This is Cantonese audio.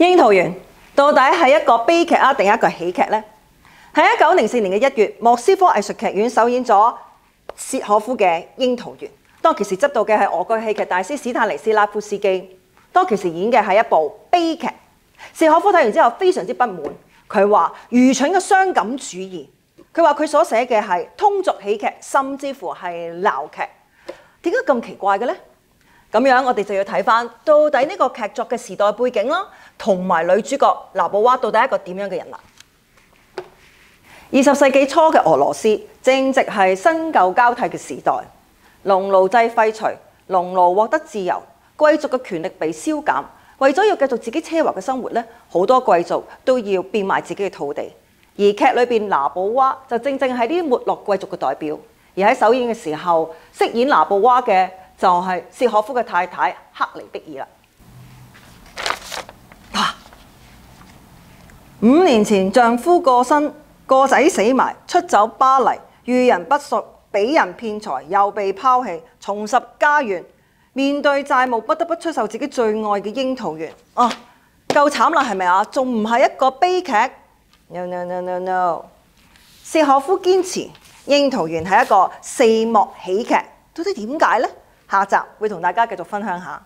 櫻桃園到底係一個悲劇啊，定係一個喜劇呢？喺1904年嘅1月，莫斯科藝術劇院首演咗契訶夫嘅《櫻桃園》。當其時執導嘅係俄國戲劇大師史坦尼斯拉夫斯基。當其時演嘅係一部悲劇。契訶夫睇完之後非常之不滿，佢話愚蠢嘅傷感主義。佢話佢所寫嘅係通俗喜劇，甚至乎係鬧劇。點解咁奇怪嘅呢？咁樣我哋就要睇翻到底呢個劇作嘅時代背景啦，同埋女主角娜寶娃到底係一個點樣嘅人啦。20世紀初嘅俄羅斯正值係新舊交替嘅時代，農奴制廢除，農奴獲得自由，貴族嘅權力被削減，為咗要繼續自己奢華嘅生活咧，好多貴族都要變賣自己嘅土地。而劇裏邊娜寶娃就正正係呢啲沒落貴族嘅代表。而喺首演嘅時候，飾演娜寶娃嘅就係契訶夫嘅太太克里碧爾啦。5年前丈夫過身，個仔死埋，出走巴黎，遇人不淑，俾人騙財，又被拋棄，重拾家園，面對債務，不得不出售自己最愛嘅櫻桃園。夠慘啦，係咪啊？仲唔係一個悲劇 ？No。契訶夫堅持櫻桃園係一個4幕喜劇，到底點解呢？下集會同大家繼續分享下。